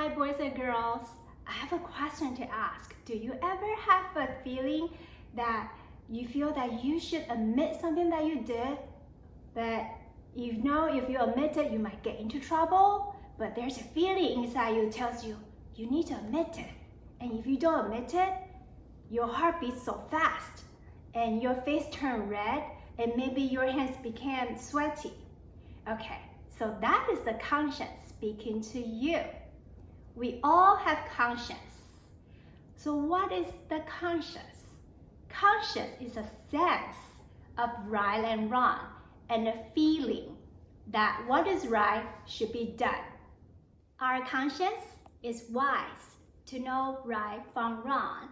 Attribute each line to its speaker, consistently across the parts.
Speaker 1: Hi boys and girls, I have a question to ask. Do you ever have a feeling that you feel that you should admit something that you did, but you know if you admit it, you might get into trouble, but there's a feeling inside you tells you, you need to admit it. And if you don't admit it, your heart beats so fast and your face turned red and maybe your hands became sweaty. Okay, so that is the conscience speaking to you. We all have conscience. So what is the conscience? Conscience is a sense of right and wrong and a feeling that what is right should be done. Our conscience is wise to know right from wrong,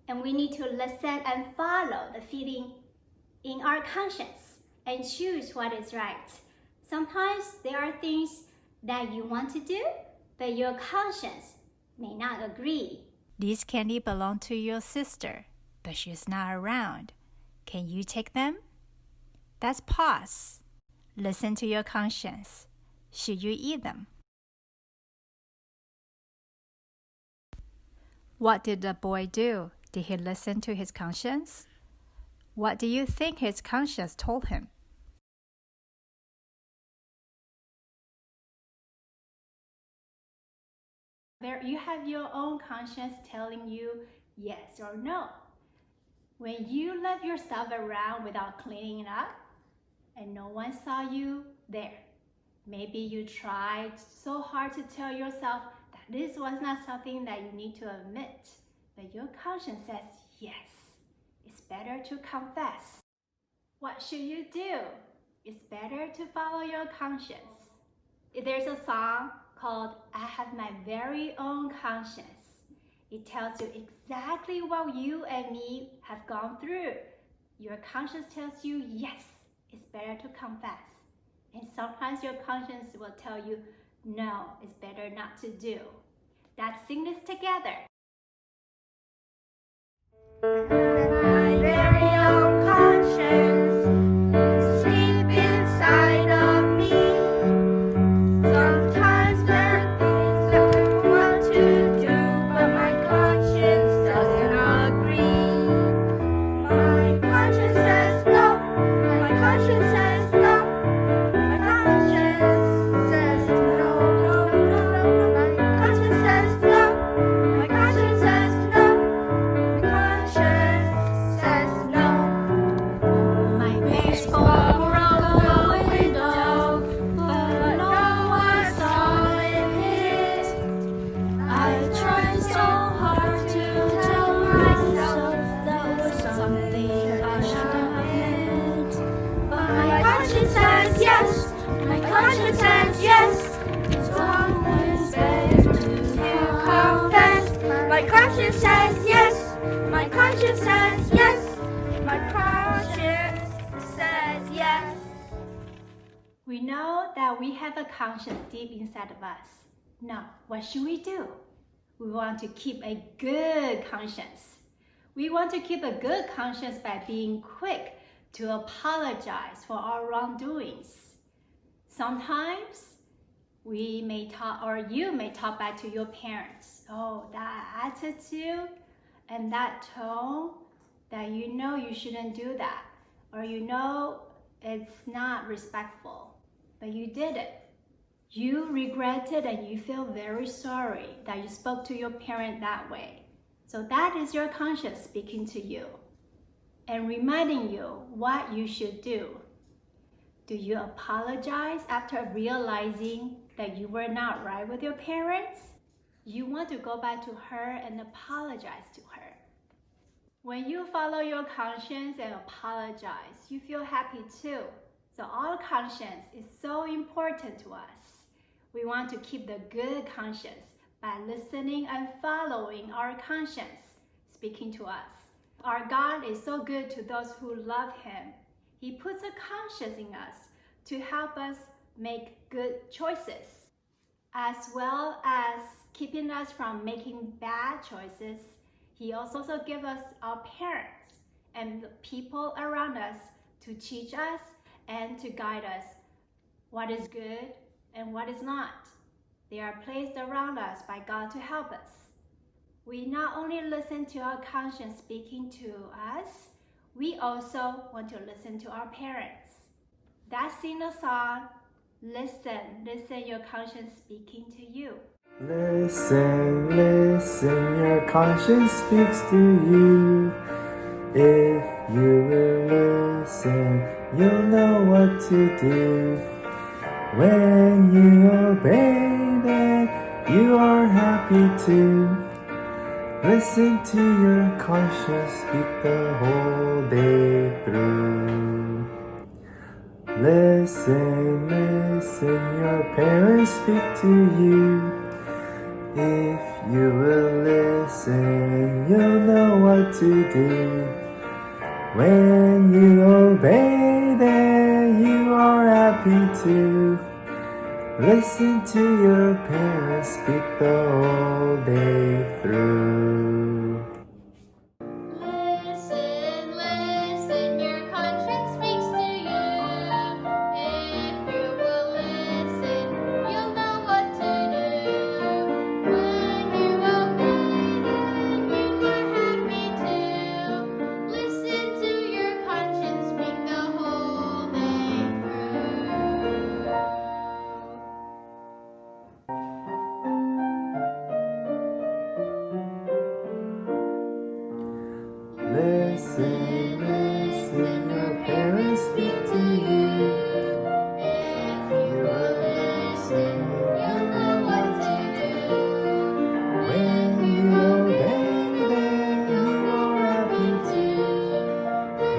Speaker 1: and we need to listen and follow the feeling in our conscience and choose what is right. Sometimes there are things that you want to do, but your conscience may not agree.
Speaker 2: These candy belong to your sister, but she's not around. Can you take them? That's pause. Listen to your conscience. Should you eat them? What did the boy do? Did he listen to his conscience? What do you think his conscience told him?
Speaker 1: You have your own conscience telling you yes or no. When you left your stuff around without cleaning it up and no one saw you there, maybe you tried so hard to tell yourself that this was not something that you need to admit, but your conscience says yes, it's better to confess. What should you do? It's better to follow your conscience. There's a song called I Have My Very Own Conscience. It tells you exactly what you and me have gone through. Your conscience tells you, yes, it's better to confess. And sometimes your conscience will tell you, no, it's better not to do. Let's sing this together.
Speaker 3: My very own conscience sleep inside of me. Sometimes there are things I want to do, but my conscience doesn't agree. My conscience says no. My conscience says no. My conscience says no, no, no, no. My conscience says no. My conscience says no. My conscience says no.
Speaker 2: My baseball broke the window,
Speaker 3: But no one saw it hit.
Speaker 2: I tried so hard to tell myself that was something I should admit. But
Speaker 3: My conscience says yes. My conscience says yes.
Speaker 2: it's always better to
Speaker 3: Confess. My conscience says yes. My conscience says yes. My conscience says yes.
Speaker 1: We know that we have a conscience deep inside of us. Now, what should we do? We want to keep a good conscience. We want to keep a good conscience by being quick to apologize for our wrongdoings. Sometimes we may talk, or you may talk back to your parents. Oh, that attitude and that tone, that you know you shouldn't do that, or you know it's not respectful, but you did it. You regret it and you feel very sorry that you spoke to your parent that way. So that is your conscience speaking to you and reminding you what you should do. Do you apologize after realizing that you were not right with your parents? You want to go back to her and apologize to her. When you follow your conscience and apologize, you feel happy too. So our conscience is so important to us. We want to keep the good conscience by listening and following our conscience speaking to us. Our God is so good to those who love Him. He puts a conscience in us to help us make good choices, as well as keeping us from making bad choices. He also gives us our parents and the people around us to teach us and to guide us what is good and what is not. They are placed around us by God to help us. We not only listen to our conscience speaking to us, we also want to listen to our parents. That sing the song, listen, listen your conscience speaking to you.
Speaker 4: Listen, listen, your conscience speaks to you. If you will listen, you'll know what to do. When you obey, then you are happy too. Listen to your conscience speak the whole day through. Listen, listen, your parents speak to you. If you will listen, you'll know what to do. When you obey, then you are happy too. Listen to your parents speak the whole day through.
Speaker 3: Listen, listen, your conscience speaks to you. If you will listen, you'll know what to do. When you obey, then you are happy too. Listen to your conscience speak the whole day through.
Speaker 4: Listen, listen, your parents speak to you.
Speaker 3: If you will listen, you'll know what to do.
Speaker 4: When you obey, then you are happy too.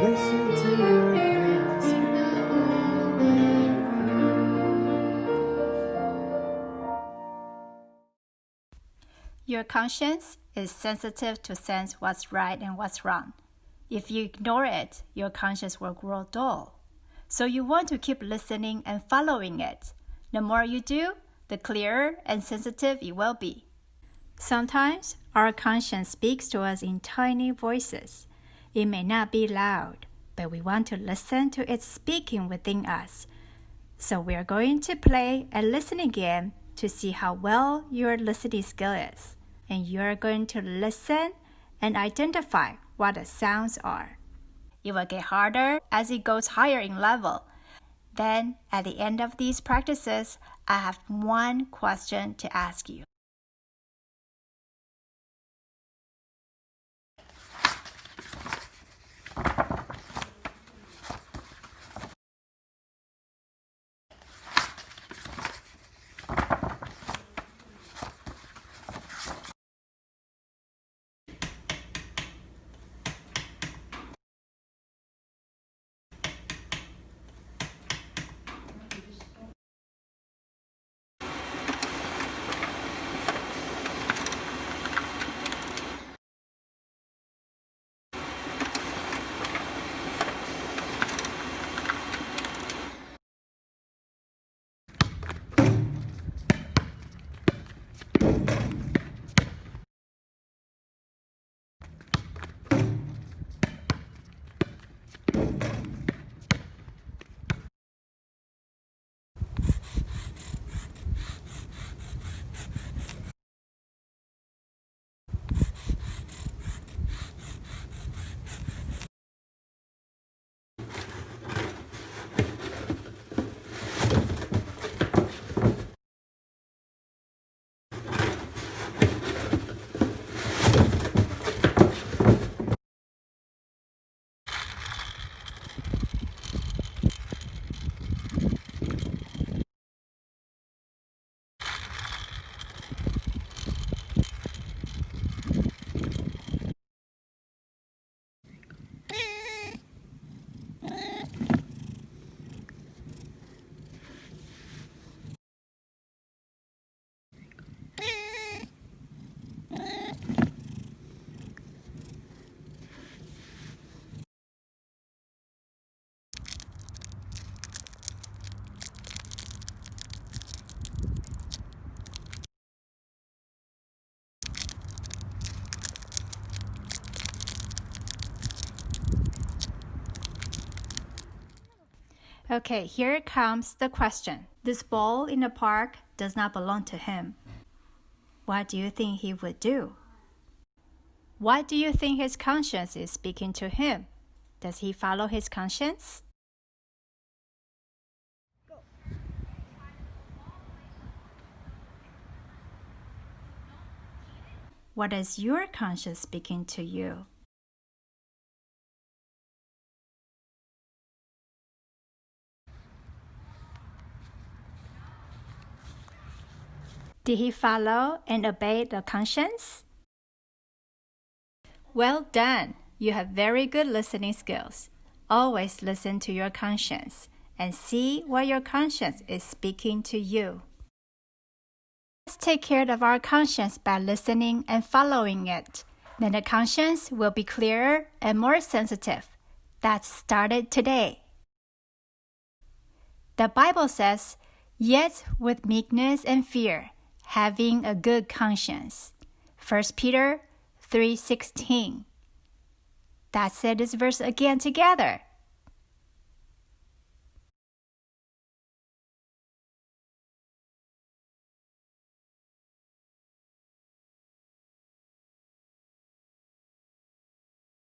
Speaker 4: Listen to your parents speak the whole day
Speaker 2: Your conscience is sensitive to sense what's right and what's wrong. If you ignore it, your conscience will grow dull. So you want to keep listening and following it. The more you do, the clearer and sensitive it will be. Sometimes our conscience speaks to us in tiny voices. It may not be loud, but we want to listen to it speaking within us. So we are going to play a listening game to see how well your listening skill is. And you are going to listen and identify what the sounds are. It will get harder as it goes higher in level. Then, at the end of these practices, I have one question to ask you. Okay, here comes the question. This ball in the park does not belong to him. What do you think he would do? What do you think his conscience is speaking to him? Does he follow his conscience? What is your conscience speaking to you? Did he follow and obey the conscience? Well done! You have very good listening skills. Always listen to your conscience and see what your conscience is speaking to you. Let's take care of our conscience by listening and following it. Then the conscience will be clearer and more sensitive. That started today. The Bible says, "Yet with meekness and fear, having a good conscience." 1 Peter 3:16. Let's say this verse again together.